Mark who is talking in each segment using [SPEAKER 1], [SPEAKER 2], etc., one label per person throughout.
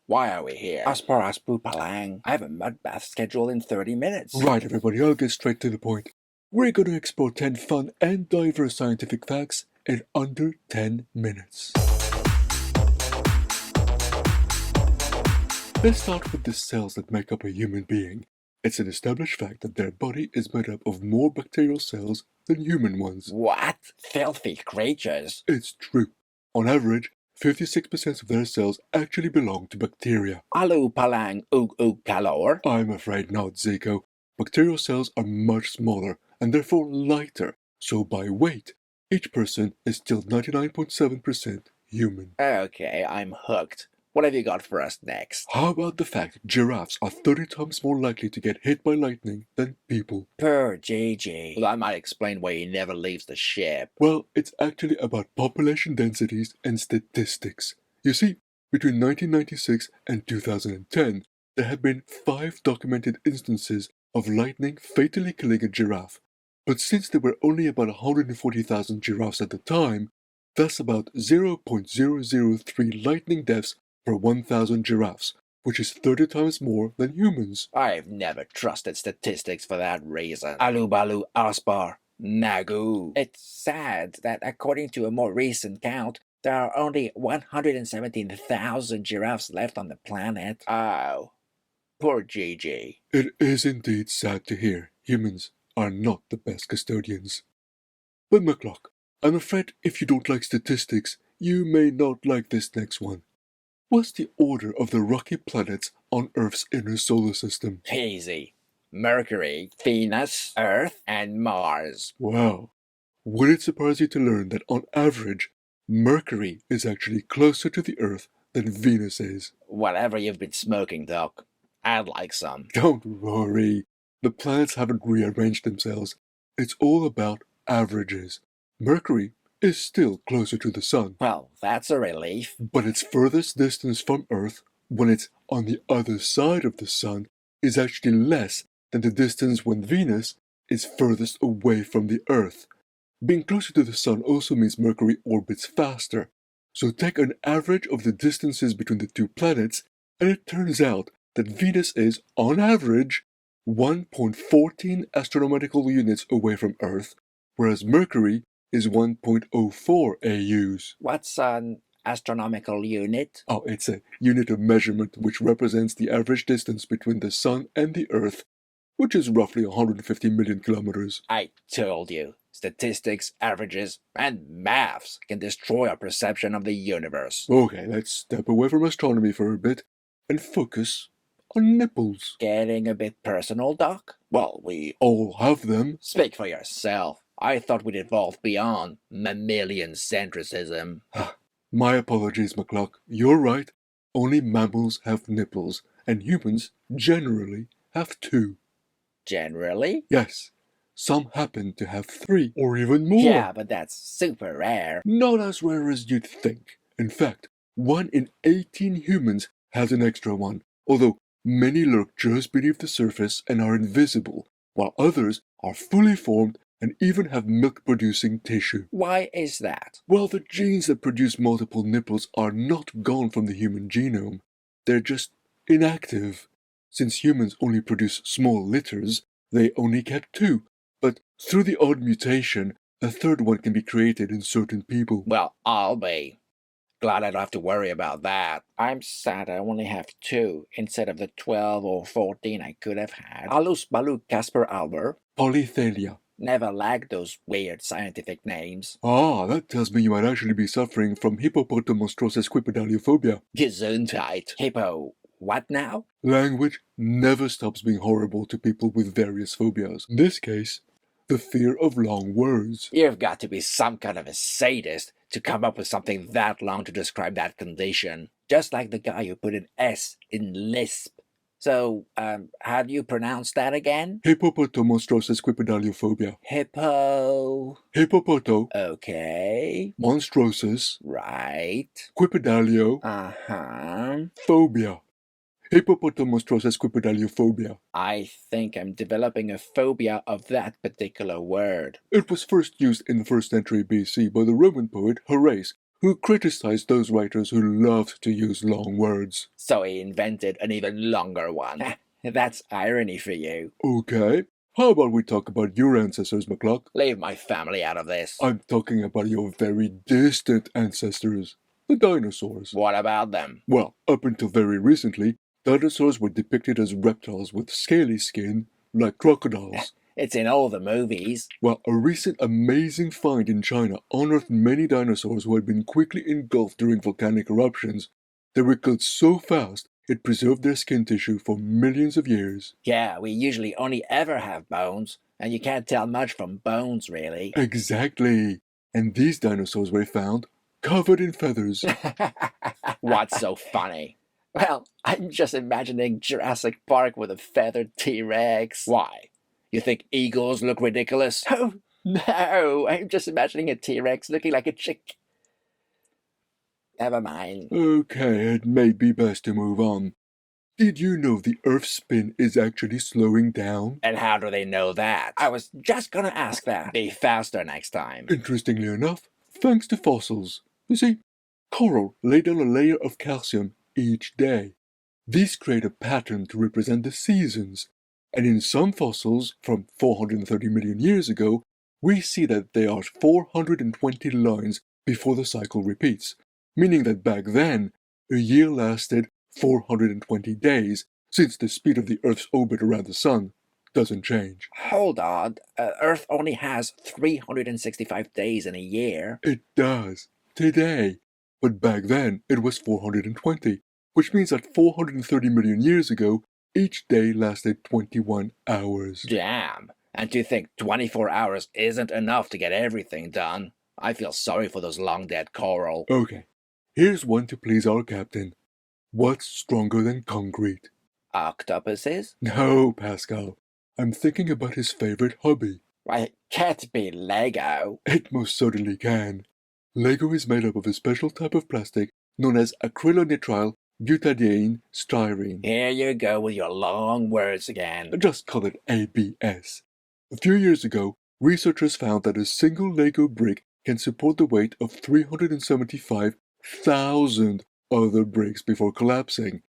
[SPEAKER 1] Why are we here? Aspu Palang. I have a mud bath scheduled in 30 minutes.
[SPEAKER 2] Right, everybody, I'll get straight to the point. We're going to explore 10 fun and diverse scientific facts in under 10 minutes. Let's start with the cells that make up a human being. It's an established fact that their body is made up of more bacterial cells than human ones.
[SPEAKER 1] What? Filthy creatures.
[SPEAKER 2] It's true. On average, 56% of their cells actually belong to bacteria.
[SPEAKER 1] Alu Palang Kalor.
[SPEAKER 2] I'm afraid not, Zico. Bacterial cells are much smaller and therefore lighter, so by weight, each person is still 99.7% human.
[SPEAKER 1] Okay, I'm hooked. What have you got for us next?
[SPEAKER 2] How about the fact giraffes are 30 times more likely to get hit by lightning than people?
[SPEAKER 1] Per JJ. Well, that might explain why he never leaves the ship.
[SPEAKER 2] Well, it's actually about population densities and statistics. You see, between 1996 and 2010, there have been 5 documented instances of lightning fatally killing a giraffe. But since there were only about 140,000 giraffes at the time, that's about 0.003 lightning deaths per 1,000 giraffes, which is 30 times more than humans.
[SPEAKER 1] I've never trusted statistics for that reason. Alubalu Aspar Nagu. It's sad that according to a more recent count, there are only 117,000 giraffes left on the planet. Oh, poor Gigi.
[SPEAKER 2] It is indeed sad to hear humans are not the best custodians. But McCluck, I'm afraid if you don't like statistics, you may not like this next one. What's the order of the rocky planets on Earth's inner solar system?
[SPEAKER 1] Easy. Mercury, Venus, Earth, and Mars.
[SPEAKER 2] Wow. Would it surprise you to learn that on average, Mercury is actually closer to the Earth than Venus is?
[SPEAKER 1] Whatever you've been smoking, Doc. I'd like some.
[SPEAKER 2] Don't worry. The planets haven't rearranged themselves. It's all about averages. Mercury is still closer to the Sun.
[SPEAKER 1] Well, that's a relief.
[SPEAKER 2] But its furthest distance from Earth, when it's on the other side of the Sun, is actually less than the distance when Venus is furthest away from the Earth. Being closer to the Sun also means Mercury orbits faster. So take an average of the distances between the two planets, and it turns out that Venus is, on average, 1.14 astronomical units away from Earth, whereas Mercury is 1.04 AUs.
[SPEAKER 1] What's an astronomical unit?
[SPEAKER 2] Oh, it's a unit of measurement which represents the average distance between the Sun and the Earth, which is roughly 150 million kilometers.
[SPEAKER 1] I told you. Statistics, averages, and maths can destroy our perception of the universe.
[SPEAKER 2] Okay, let's step away from astronomy for a bit and focus on nipples.
[SPEAKER 1] Getting a bit personal, Doc? Well, we
[SPEAKER 2] all have them.
[SPEAKER 1] Speak for yourself. I thought we'd evolved beyond mammalian centricism.
[SPEAKER 2] My apologies, McCluck. You're right. Only mammals have nipples, and humans generally have 2.
[SPEAKER 1] Generally?
[SPEAKER 2] Yes. Some happen to have 3 or even more.
[SPEAKER 1] Yeah, but that's super rare.
[SPEAKER 2] Not as rare as you'd think. In fact, 1 in 18 humans has an extra one, although many lurk just beneath the surface and are invisible, while others are fully formed and even have milk-producing tissue.
[SPEAKER 1] Why is that?
[SPEAKER 2] Well, the genes that produce multiple nipples are not gone from the human genome. They're just inactive. Since humans only produce small litters, they only get 2. But through the odd mutation, a 3rd one can be created in certain people.
[SPEAKER 1] Well, I'll be glad I don't have to worry about that. I'm sad I only have 2 instead of the 12 or 14 I could have had. Alus Balu Casper Albert.
[SPEAKER 2] Polythelia.
[SPEAKER 1] Never lacked those weird scientific names.
[SPEAKER 2] Ah, that tells me you might actually be suffering from hippopotamonstrosis.
[SPEAKER 1] Gesundheit. Hippo. What now?
[SPEAKER 2] Language never stops being horrible to people with various phobias. In this case, the fear of long words.
[SPEAKER 1] You've got to be some kind of a sadist to come up with something that long to describe that condition. Just like the guy who put an S in lisp. So, how do you pronounce that again?
[SPEAKER 2] Hippopotamonstrosis.
[SPEAKER 1] Hippo.
[SPEAKER 2] Hippopoto.
[SPEAKER 1] Okay.
[SPEAKER 2] Monstrosis.
[SPEAKER 1] Right.
[SPEAKER 2] Quipedalio.
[SPEAKER 1] Uh-huh.
[SPEAKER 2] Phobia. Hippopotamonstrosis.
[SPEAKER 1] I think I'm developing a phobia of that particular word.
[SPEAKER 2] It was first used in the 1st century BC by the Roman poet Horace who criticized those writers who loved to use long words.
[SPEAKER 1] So he invented an even longer one. That's irony for you.
[SPEAKER 2] Okay, how about we talk about your ancestors, McCluck?
[SPEAKER 1] Leave my family out of this.
[SPEAKER 2] I'm talking about your very distant ancestors, the dinosaurs.
[SPEAKER 1] What about them?
[SPEAKER 2] Well, up until very recently, dinosaurs were depicted as reptiles with scaly skin, like crocodiles.
[SPEAKER 1] It's in all the movies.
[SPEAKER 2] Well, a recent amazing find in China unearthed many dinosaurs who had been quickly engulfed during volcanic eruptions. They were killed so fast, it preserved their skin tissue for millions of years.
[SPEAKER 1] Yeah, we usually only ever have bones, and you can't tell much from bones, really.
[SPEAKER 2] Exactly. And these dinosaurs were found covered in feathers.
[SPEAKER 1] What's so funny? Well, I'm just imagining Jurassic Park with a feathered T-Rex. Why? You think eagles look ridiculous? Oh, no, I'm just imagining a T-Rex looking like a chick. Never mind.
[SPEAKER 2] Okay, it may be best to move on. Did you know the Earth's spin is actually slowing down?
[SPEAKER 1] And how do they know that? I was just gonna ask that. Be faster next time.
[SPEAKER 2] Interestingly enough, thanks to fossils. You see, coral lay down a layer of calcium each day. These create a pattern to represent the seasons. And in some fossils from 430 million years ago, we see that there are 420 lines before the cycle repeats, meaning that back then, a year lasted 420 days, since the speed of the Earth's orbit around the Sun doesn't change.
[SPEAKER 1] Hold on. Earth only has 365 days in a year.
[SPEAKER 2] It does, today. But back then, it was 420, which means that 430 million years ago, each day lasted 21 hours.
[SPEAKER 1] Damn. And to think 24 hours isn't enough to get everything done. I feel sorry for those long-dead coral.
[SPEAKER 2] Okay, here's one to please our captain. What's stronger than concrete?
[SPEAKER 1] Octopuses?
[SPEAKER 2] No, Pascal. I'm thinking about his favorite hobby.
[SPEAKER 1] Why, it can't be Lego.
[SPEAKER 2] It most certainly can. Lego is made up of a special type of plastic known as acrylonitrile butadiene styrene.
[SPEAKER 1] Here you go with your long words again.
[SPEAKER 2] Just call it ABS. A few years ago, researchers found that a single Lego brick can support the weight of 375,000 other bricks before collapsing.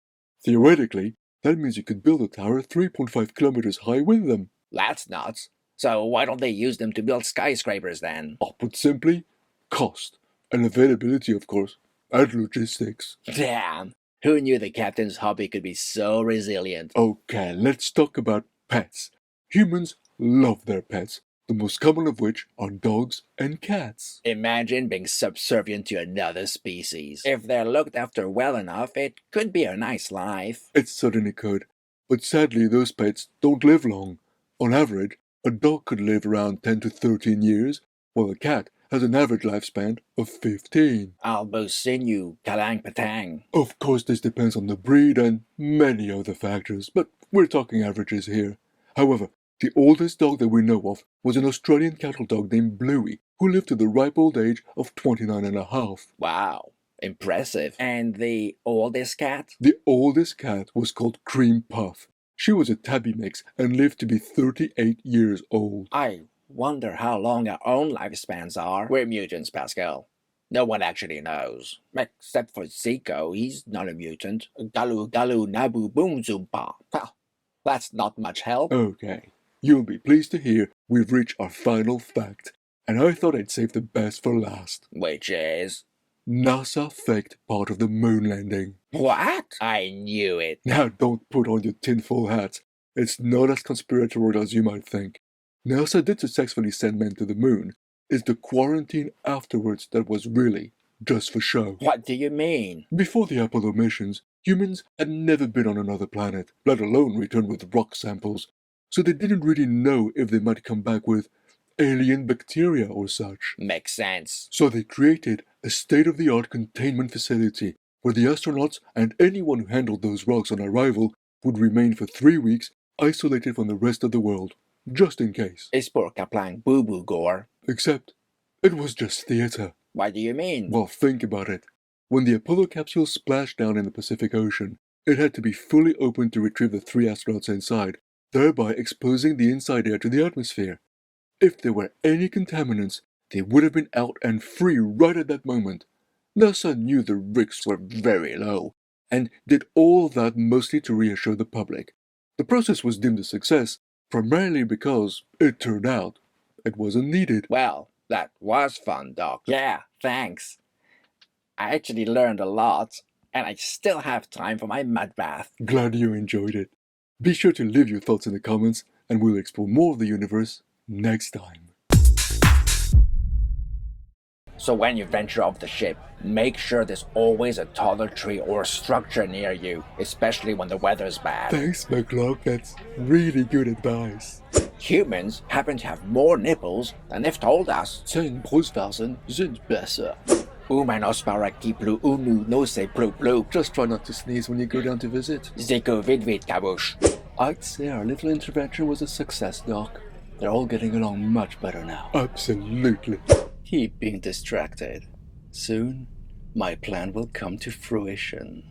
[SPEAKER 2] Theoretically, that means you could build a tower 3.5 kilometers high with them.
[SPEAKER 1] That's nuts. So why don't they use them to build skyscrapers then?
[SPEAKER 2] Or put simply, cost. And availability, of course. And logistics.
[SPEAKER 1] Damn. Who knew the captain's hobby could be so resilient?
[SPEAKER 2] Okay, let's talk about pets. Humans love their pets, the most common of which are dogs and cats.
[SPEAKER 1] Imagine being subservient to another species. If they're looked after well enough, it could be a nice life.
[SPEAKER 2] It certainly could. But sadly, those pets don't live long. On average, a dog could live around 10 to 13 years, while a cat has an average lifespan of 15.
[SPEAKER 1] Albo sinew, kalang patang.
[SPEAKER 2] Of course, this depends on the breed and many other factors, but we're talking averages here. However, the oldest dog that we know of was an Australian cattle dog named Bluey, who lived to the ripe old age of 29 and a half.
[SPEAKER 1] Wow, impressive. And the oldest cat?
[SPEAKER 2] The oldest cat was called Cream Puff. She was a tabby mix and lived to be 38 years old.
[SPEAKER 1] I wonder how long our own lifespans are. We're mutants, Pascal. No one actually knows. Except for Zico, he's not a mutant. Galu galu nabu boom zoompa. Well, that's not much help.
[SPEAKER 2] Okay, you'll be pleased to hear we've reached our final fact, and I thought I'd save the best for last.
[SPEAKER 1] Which is...
[SPEAKER 2] NASA faked part of the moon landing.
[SPEAKER 1] What? I knew it.
[SPEAKER 2] Now don't put on your tinfoil hat. It's not as conspiratorial as you might think. NASA did successfully send men to the moon. It's the quarantine afterwards that was really just for show.
[SPEAKER 1] What do you mean?
[SPEAKER 2] Before the Apollo missions, humans had never been on another planet, let alone return with rock samples, so they didn't really know if they might come back with alien bacteria or such.
[SPEAKER 1] Makes sense.
[SPEAKER 2] So they created a state-of-the-art containment facility where the astronauts and anyone who handled those rocks on arrival would remain for 3 weeks isolated from the rest of the world, just in case.
[SPEAKER 1] Is poor Kaplang boo-boo gore?
[SPEAKER 2] Except, it was just theater.
[SPEAKER 1] What do you mean?
[SPEAKER 2] Well, think about it. When the Apollo capsule splashed down in the Pacific Ocean, it had to be fully opened to retrieve the 3 astronauts inside, thereby exposing the inside air to the atmosphere. If there were any contaminants, they would have been out and free right at that moment. NASA knew the risks were very low, and did all that mostly to reassure the public. The process was deemed a success, primarily because, it turned out, it wasn't needed.
[SPEAKER 1] Well, that was fun, Doc. Yeah, thanks. I actually learned a lot, and I still have time for my mud bath.
[SPEAKER 2] Glad you enjoyed it. Be sure to leave your thoughts in the comments, and we'll explore more of the universe next time.
[SPEAKER 1] So when you venture off the ship, make sure there's always a taller tree or structure near you, especially when the weather's bad.
[SPEAKER 2] Thanks, McCluck. That's really good advice.
[SPEAKER 1] Humans happen to have more nipples than they've told us.
[SPEAKER 2] 10 Brustwarzen sind besser.
[SPEAKER 1] Umanosparaktiplu unu no se plu plu.
[SPEAKER 2] Just try not to sneeze when you go down to visit.
[SPEAKER 1] Ziko vidvid kabush.
[SPEAKER 2] I'd say our little intervention was a success, Doc. They're all getting along much better now. Absolutely. Keep being distracted. Soon, my plan will come to fruition.